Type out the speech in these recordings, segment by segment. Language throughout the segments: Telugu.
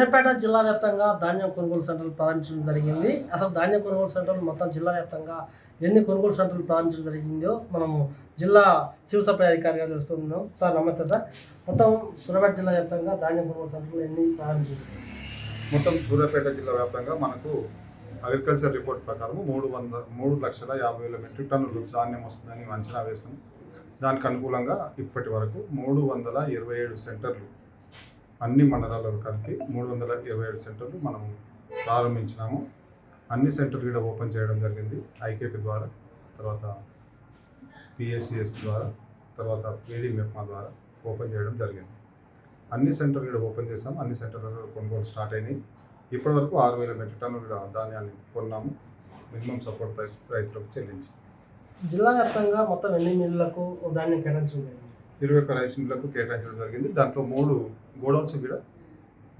సూర్యాపేట జిల్లా వ్యాప్తంగా ధాన్యం కొనుగోలు సెంటర్లు ప్రారంభించడం జరిగింది. అసలు ధాన్యం కొనుగోలు సెంటర్లు మొత్తం జిల్లా వ్యాప్తంగా ఎన్ని కొనుగోలు సెంటర్లు ప్రారంభించడం జరిగిందో మనము జిల్లా సివిల్ సప్లై అధికారిగా తెలుసుకుందాం. సార్ నమస్తే సార్. మొత్తం సూర్యాపేట జిల్లా వ్యాప్తంగా ధాన్యం కొనుగోలు సెంటర్లు ఎన్ని ప్రారంభించారు? మొత్తం సూర్యాపేట జిల్లా వ్యాప్తంగా మనకు అగ్రికల్చర్ రిపోర్ట్ ప్రకారం 3,50,000 మెట్రిక్ టన్నులు ధాన్యం వస్తుందని అంచనా వేసినాం. దానికి అనుకూలంగా ఇప్పటి వరకు 327 సెంటర్లు అన్ని మండలాల్లో కలిపి 327 సెంటర్లు మనం ప్రారంభించినాము. అన్ని సెంటర్లు కూడా ఓపెన్ చేయడం జరిగింది. ఐకేపీ ద్వారా, తర్వాత పిఎస్సిఎస్ ద్వారా, తర్వాత పేడీ మెప్మా ద్వారా ఓపెన్ చేయడం జరిగింది. అన్ని సెంటర్లు కూడా ఓపెన్ చేసాము. అన్ని సెంటర్లలో కొనుగోలు స్టార్ట్ అయినాయి. ఇప్పటివరకు 6,000 మెట్రిక్ టన్నుల ధాన్యాన్ని కొన్నాము. మినిమం సపోర్ట్ ప్రైస్ రైతులకు చెల్లించి జిల్లా వ్యాప్తంగా మొత్తం ఎన్ని మిల్లులకు ధాన్యం కేటాయించడం జరిగింది? 21 రైస్ మిల్లులకు కేటాయించడం జరిగింది. దాంట్లో 3 గోడౌన్స్ కూడా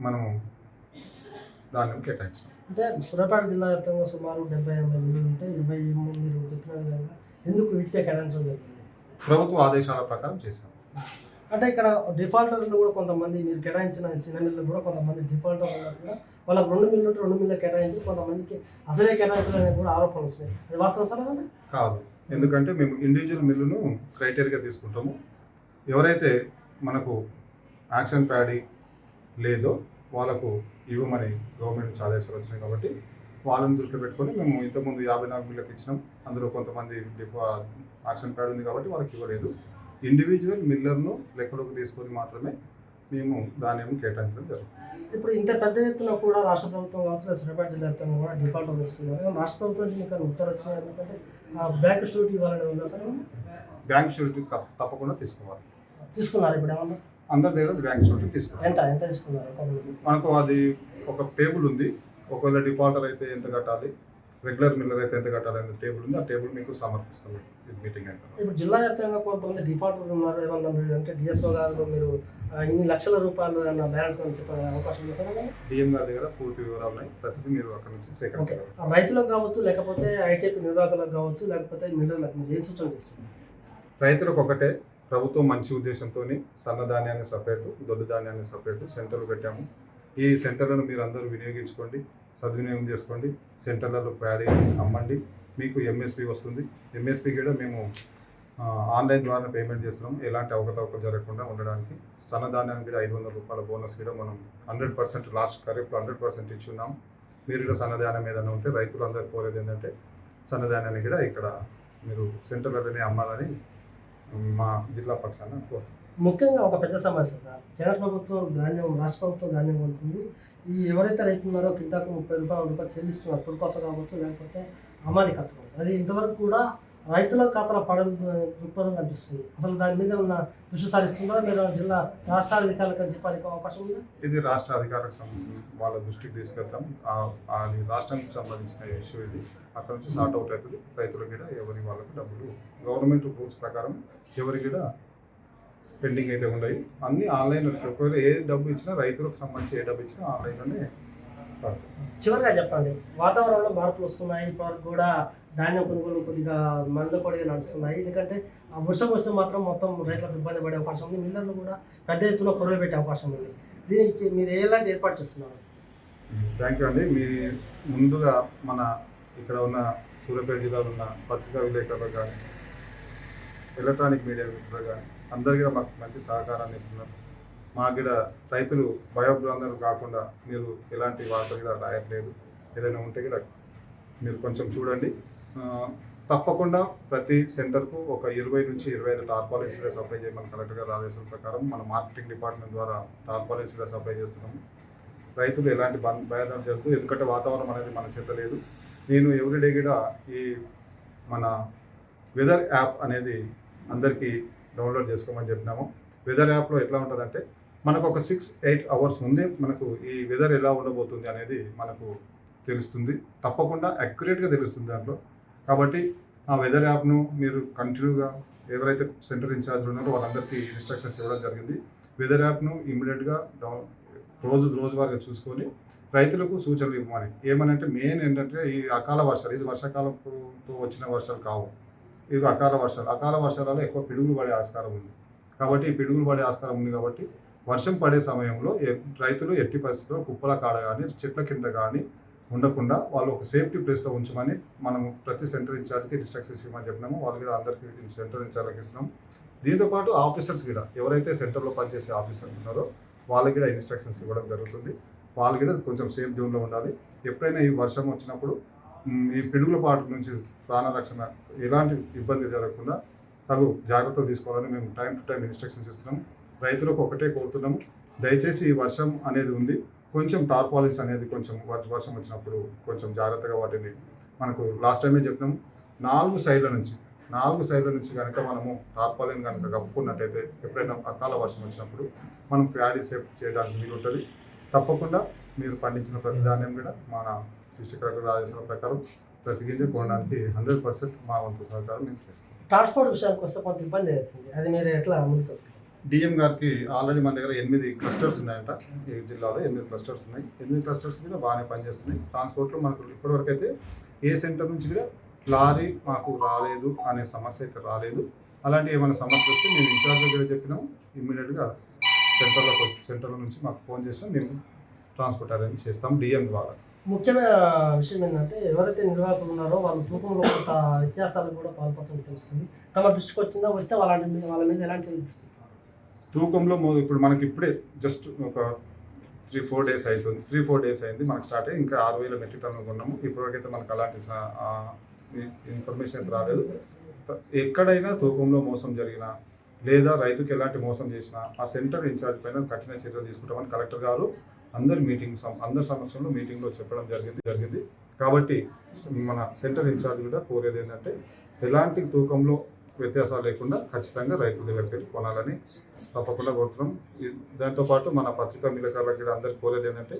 మనము ధాన్యం కేటాయించాం. అంటే సూర్యాపేట జిల్లా వ్యాప్తంగా సుమారు 70-80 మిల్లులు ఉంటే 23 మీరు చెప్పిన విధంగా ఎందుకు వీటికే కేటాయించడం జరిగింది? ప్రభుత్వ ఆదేశాల ప్రకారం చేశాం. అంటే ఇక్కడ డిఫాల్టర్లు కూడా కొంతమంది మీరు కేటాయించిన చిన్న మిల్లు కూడా కొంతమంది డిఫాల్టర్ ఉన్నారు కూడా వాళ్ళకి 2 మిల్లు ఉంటే 2 మిల్లు కేటాయించి కొంతమందికి అసలే కేటాయించడానికి కూడా ఆరోపణలు వస్తున్నాయి. అది వాస్తవం సార్? కాదు, ఎందుకంటే మేము ఇండివిజువల్ మిల్లును క్రైటీరియా తీసుకుంటాము. ఎవరైతే మనకు యాక్షన్ ప్యాడీ లేదో వాళ్ళకు ఇవ్వమని గవర్నమెంట్ నుంచి ఆదేశాలు వచ్చినాయి కాబట్టి వాళ్ళని దృష్టిలో పెట్టుకొని మేము ఇంతకుముందు 54 మిల్లులకు ఇచ్చినాం. అందులో కొంతమంది యాక్షన్ ప్యాడ్ ఉంది కాబట్టి వాళ్ళకి ఇవ్వలేదు. ఇండివిజువల్ మిల్లర్ను లెక్కలోకి తీసుకొని మాత్రమే మేము ధాన్యం కేటాయించడం జరుగుతుంది. ఇప్పుడు ఇంత పెద్ద ఎత్తున కూడా రాష్ట్ర ప్రభుత్వం కావచ్చు, సూర్యాపేట జిల్లా వ్యాప్తంగా కూడా డిఫాల్ట్ వస్తున్నారు. రాష్ట్ర ప్రభుత్వం నుంచి మీకు ఉత్తర్వులు వచ్చినాయి, ఎందుకంటే బ్యాంక్ షూరిటీ ఇవ్వాలని ఉందా సార్? బ్యాంక్ షూరిటీ తప్పకుండా తీసుకోవాలి. తీసుకున్నారు ఇప్పుడు ఏమన్నా? అందరి దగ్గర బ్యాంక్ షూరిటీ తీసుకున్నారు. ఎంత తీసుకున్నారు? మనకు అది ఒక టేబుల్ ఉంది. ఒకవేళ డిఫాల్టర్ అయితే ఎంత కట్టాలి, రెగ్యులర్ మిల్లర్ అయితే ఎంత కట్టాలి అనే టేబుల్ ఉంది. ఆ టేబుల్ మీకు సమర్పిస్తాం మీటింగ్ అయితే. ఇప్పుడు జిల్లా వ్యాప్తంగా కొంతమంది డిఫాల్టర్ ఉన్నారు. ఏమన్నా అంటే డిఎస్ఓ గారు మీరు ఇన్ని లక్షల రూపాయలు అన్న బ్యాలెన్స్ అని చెప్పే అవకాశం ఉంది? డిఎం గారి దగ్గర పూర్తి వివరాలు ఉన్నాయి. ప్రతిదీ మీరు అక్కడ నుంచి సేకరించాలి. రైతులకు కావచ్చు, లేకపోతే ఐకేపీ నిర్వాహకులకు కావచ్చు, లేకపోతే మిల్లర్లకు మీరు ఏ సూచన చేస్తున్నారు? రైతులకు ఒకటే, ప్రభుత్వం మంచి ఉద్దేశంతో సన్న ధాన్యాన్ని సపరేటు, దొడ్డు ధాన్యాన్ని సపరేటు సెంటర్లు పెట్టాము. ఈ సెంటర్లను మీరు అందరూ వినియోగించుకోండి, సద్వినియోగం చేసుకోండి. సెంటర్లలో ప్యాడీ అమ్మండి, మీకు ఎంఎస్పి వస్తుంది. ఎంఎస్పి కూడా మేము ఆన్లైన్ ద్వారా పేమెంట్ చేస్తున్నాం. ఎలాంటి అవకతవకలు జరగకుండా ఉండడానికి సన్నధాన్యానికి కూడా 500 రూపాయల బోనస్ కూడా మనం 100% లాస్ట్ ఖరీఫ్లో 100% ఇచ్చున్నాం. మీరు కూడా సన్నధాన్యం ఏదైనా ఉంటే రైతులు అందరూ కోరేది ఏంటంటే సన్నధాన్యాన్ని కూడా ఇక్కడ మీరు సెంటర్లలోనే అమ్మాలని మా జిల్లా పక్షాన కోరుతున్నాం. ముఖ్యంగా ఒక పెద్ద సమస్య సార్, కేంద్ర ప్రభుత్వం ధాన్యం, రాష్ట్ర ప్రభుత్వం ధాన్యం కొంటుంది. ఈ ఎవరైతే రైతులు ఉన్నారో కింటాకు 30 రూపాయలు చెల్లిస్తున్నారు, పురుకోస కావచ్చు, లేకపోతే అమాది ఖర్చు కావచ్చు. అది ఇంతవరకు కూడా రైతుల ఖాతాలో పడని దృక్పథం కనిపిస్తుంది. అసలు దాని మీద ఉన్న దృష్టి సారిస్తున్నారా మీరు? జిల్లా రాష్ట్ర అధికారులకు అని చెప్పి అవకాశం ఉందా? ఇది రాష్ట్ర అధికారులకు వాళ్ళ దృష్టికి తీసుకెళ్తాం. అది రాష్ట్రానికి సంబంధించిన ఇష్యూ. ఇది అక్కడ నుంచి సార్ట్ అవుట్ అవుతుంది. రైతులకు కూడా ఎవరి వాళ్ళకి డబ్బులు గవర్నమెంట్ రూల్స్ ప్రకారం ఎవరికి కూడా పెండింగ్ అయితే ఉన్నాయి. అన్నీ ఆన్లైన్లో. ఒకవేళ ఏ డబ్బు ఇచ్చినా, రైతులకు సంబంధించి ఏ డబ్బు ఇచ్చినా ఆన్లైన్లోనే. చివరిగా చెప్పండి, వాతావరణంలో మార్పులు వస్తున్నాయి. ఇప్పటివరకు కూడా ధాన్యం కొనుగోలు కొద్దిగా మందకొడిగా నడుస్తున్నాయి. ఎందుకంటే ఆ వర్షం వస్తే మాత్రం మొత్తం రైతులకు ఇబ్బంది పడే అవకాశం ఉంది. మిల్లర్లు కూడా పెద్ద ఎత్తున కొరలు పెట్టే అవకాశం ఉంది. దీనికి మీరు ఎలాంటి ఏర్పాటు చేస్తున్నారు? థ్యాంక్ యూ అండి. మీ ముందుగా మన ఇక్కడ ఉన్న సూర్యాపేట జిల్లాలో ఉన్న పత్రికా విలేకరులు కానీ, ఎలక్ట్రానిక్ మీడియా మిత్రులు కానీ అందరికీ మాకు మంచి సహకారాన్ని ఇస్తున్నారు. మాకు కూడా రైతులు భయోభ్రాంతులు కాకుండా మీరు ఎలాంటి వార్తలు కూడా రాయట్లేదు. ఏదైనా ఉంటే కూడా మీరు కొంచెం చూడండి. తప్పకుండా ప్రతి సెంటర్కు ఒక 20 నుంచి 25 టార్పాలిన్స్ కూడా సప్లై చేయమని కలెక్టర్ గారు ఆదేశాల ప్రకారం మన మార్కెటింగ్ డిపార్ట్మెంట్ ద్వారా టార్పాలిన్స్ కూడా సప్లై చేస్తున్నాము. రైతులు ఎలాంటి భయాలు జరుగుతుంది, ఎందుకంటే వాతావరణం అనేది మన చేత లేదు. నేను ఎవ్రీడే కూడా ఈ మన వెదర్ యాప్ అనేది అందరికీ డౌన్లోడ్ చేసుకోమని చెప్పినాము. వెదర్ యాప్లో ఎట్లా ఉంటుందంటే మనకు ఒక 6-8 అవర్స్ ముందే మనకు ఈ వెదర్ ఎలా ఉండబోతుంది అనేది మనకు తెలుస్తుంది. తప్పకుండా అక్యురేట్గా తెలుస్తుంది దాంట్లో. కాబట్టి ఆ వెదర్ యాప్ను మీరు కంటిన్యూగా ఎవరైతే సెంటర్ ఇన్ఛార్జ్ ఉన్నారో వాళ్ళందరికీ ఇన్స్ట్రక్షన్స్ ఇవ్వడం జరిగింది. వెదర్ యాప్ను ఇమ్మీడియట్గా రోజువారీగా చూసుకొని రైతులకు సూచనలు ఇవ్వమని. ఏమనంటే మెయిన్ ఏంటంటే ఈ అకాల వర్షాలు, ఇది వర్షాకాలంతో వచ్చిన వర్షాలు కావు, ఇవి అకాల వర్షాలు. అకాల వర్షాలలో ఎక్కువ పిడుగులు పడే ఆస్కారం ఉంది. కాబట్టి ఈ పిడుగులు పడే ఆస్కారం ఉంది కాబట్టి వర్షం పడే సమయంలో రైతులు ఎట్టి పరిస్థితుల్లో కుప్పల కాడ కానీ చెట్ల కింద కానీ ఉండకుండా వాళ్ళు ఒక సేఫ్టీ ప్లేస్లో ఉంచమని మనము ప్రతి సెంటర్ ఇన్ఛార్జ్కి ఇన్స్ట్రక్షన్స్ ఇవ్వమని చెప్పినాము. వాళ్ళు కూడా అందరికీ సెంటర్ ఇన్ఛార్జ్కి ఇస్తున్నాం. దీంతోపాటు ఆఫీసర్స్ కూడా ఎవరైతే సెంటర్లో పనిచేసే ఆఫీసర్స్ ఉన్నారో వాళ్ళకి కూడా ఇన్స్ట్రక్షన్స్ ఇవ్వడం జరుగుతుంది. వాళ్ళు కూడా కొంచెం సేఫ్ జోన్లో ఉండాలి. ఎప్పుడైనా ఈ వర్షం వచ్చినప్పుడు ఈ పిడుగుల పాటు నుంచి ప్రాణరక్షణ ఎలాంటి ఇబ్బంది జరగకుండా తగు జాగ్రత్తలు తీసుకోవాలని మేము టైం టు టైం ఇన్స్ట్రక్షన్స్ ఇస్తున్నాం. రైతులకు ఒకటే కోరుతున్నాము, దయచేసి ఈ వర్షం అనేది ఉంది, కొంచెం టార్పాలిన్స్ అనేది కొంచెం వర్షం వచ్చినప్పుడు కొంచెం జాగ్రత్తగా వాటిని మనకు లాస్ట్ టైమే చెప్పినాము, 4 సైడ్ల నుంచి కనుక మనము టార్పాలిన్ కనుక కప్పుకున్నట్టయితే ఎప్పుడైనా అకాల వర్షం వచ్చినప్పుడు మనం ప్యాడీ సేఫ్ చేయడానికి వీలు ఉంటుంది. తప్పకుండా మీరు పండించిన ప్రతి ధాన్యం కూడా మన డిస్ట్రిక్ట్ కలెక్టర్ ఆదేశాల ప్రకారం ప్రతి గింజ కొనడానికి 100% మా వంతు సహకారం మేము చేస్తాం. ట్రాన్స్పోర్ట్ విషయానికి వస్తే కొంత ఇబ్బంది అవుతుంది, అది మీరు ఎట్లా ముందుకు? డిఎం గారికి ఆల్రెడీ మన దగ్గర 8 క్లస్టర్స్ ఉన్నాయంట. ఈ జిల్లాలో 8 క్లస్టర్స్ ఉన్నాయి. 8 క్లస్టర్స్ మీద బాగానే పనిచేస్తున్నాయి. ట్రాన్స్పోర్ట్లో మనకు ఇప్పటివరకు అయితే ఏ సెంటర్ నుంచి కూడా లారీ మాకు రాలేదు అనే సమస్య అయితే రాలేదు. అలాంటి ఏమైనా సమస్య వస్తే మేము ఇన్ఛార్జ్గా కూడా చెప్పినాం, ఇమ్మీడియట్గా సెంటర్ల నుంచి మాకు ఫోన్ చేసినా మేము ట్రాన్స్పోర్ట్ అరేంజ్ చేస్తాం డిఎం ద్వారా. ముఖ్యమైన విషయం ఏంటంటే ఎవరైతే నిర్వాహకులు ఉన్నారో వాళ్ళు తూకంలో కొంత వ్యత్యాసాలు కూడా పాల్పడుతుందని తెలుస్తుంది. తమ దృష్టికి వచ్చిందా, వస్తే వాళ్ళ మీద ఎలాంటి చర్యలు తీసుకుంటారు? తూకంలో ఇప్పుడు మనకి ఇప్పుడే జస్ట్ ఒక 3-4 డేస్ అవుతుంది. 3-4 డేస్ అయింది మనకు స్టార్ట్ అయ్యి, ఇంకా 6,000 మెట్రిక్ టన్నులు కొన్నాము. ఇప్పటివరకైతే మనకు అలాంటి ఇన్ఫర్మేషన్ అయితే రాలేదు. ఎక్కడైనా తూకంలో మోసం జరిగినా లేదా రైతుకి ఎలాంటి మోసం చేసినా ఆ సెంటర్ ఇన్ఛార్జ్ పైన కఠిన చర్యలు తీసుకుంటామని కలెక్టర్ గారు అందరి సమక్షంలో మీటింగ్లో చెప్పడం జరిగింది. కాబట్టి మన సెంటర్ ఇన్ఛార్జ్ కూడా కోరేది ఏంటంటే ఎలాంటి తూకంలో వ్యత్యాసాలు లేకుండా ఖచ్చితంగా రైతుల దగ్గరికి వెళ్ళి కొనాలని తప్పకుండా కోరుతున్నాం. దాంతోపాటు మన పత్రికా విలేకరులకు కూడా అందరికీ కోరేది ఏంటంటే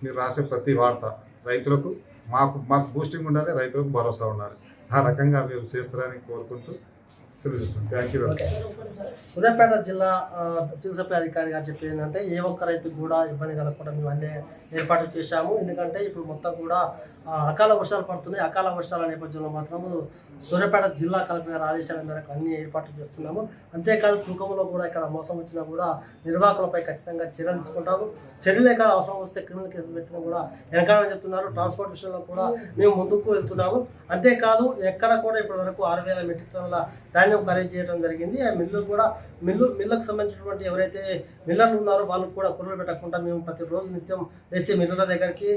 మీరు రాసే ప్రతి వార్త రైతులకు మాకు బూస్టింగ్ ఉండాలి, రైతులకు భరోసా ఉండాలి. ఆ రకంగా మీరు చేస్తారని కోరుకుంటూ థ్యాంక్ యూ. సూర్యాపేట జిల్లా సివిల్ సప్లై అధికారి గారు చెప్పేది ఏంటంటే ఏ ఒక్క రైతుకు కూడా ఇబ్బంది కలగకుండా మేము అన్నీ ఏర్పాటు చేశాము. ఎందుకంటే ఇప్పుడు మొత్తం కూడా అకాల వర్షాలు పడుతున్నాయి. అకాల వర్షాల నేపథ్యంలో మాత్రము సూర్యాపేట జిల్లా కలెక్టర్ గారి ఆదేశాల మేరకు అన్ని ఏర్పాట్లు చేస్తున్నాము. అంతేకాదు తూకంలో కూడా ఇక్కడ మోసం వచ్చినా కూడా నిర్వాహకులపై ఖచ్చితంగా చర్యలు తీసుకుంటాము. చర్యలే కాదు, అవసరం వస్తే క్రిమినల్ కేసులు పెట్టినా కూడా వెనకాలని చెప్తున్నారు. ట్రాన్స్పోర్ట్ విషయంలో కూడా మేము ముందుకు వెళ్తున్నాము. అంతేకాదు ఎక్కడ కూడా ఇప్పటి వరకు 6,000 మెట్రిక్ టన్నుల ధాన్యం ఖరీదు చేయడం జరిగింది. ఆ మిల్లుకు సంబంధించినటువంటి ఎవరైతే మిల్లర్లు ఉన్నారో వాళ్ళకు కూడా కుర్రలు పెట్టకుండా మేము ప్రతిరోజు నిత్యం వేసే మిల్లర్ల దగ్గరికి,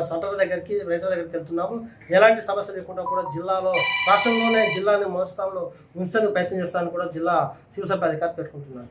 సెంటర్ల దగ్గరికి, రైతుల దగ్గరికి వెళ్తున్నాము. ఎలాంటి సమస్య లేకుండా కూడా రాష్ట్రంలోనే జిల్లాని మొదటి స్థానంలో ఉంచేందుకు ప్రయత్నం చేస్తానని కూడా జిల్లా సివిల్ సప్లై అధికారి పేర్కొంటున్నారు.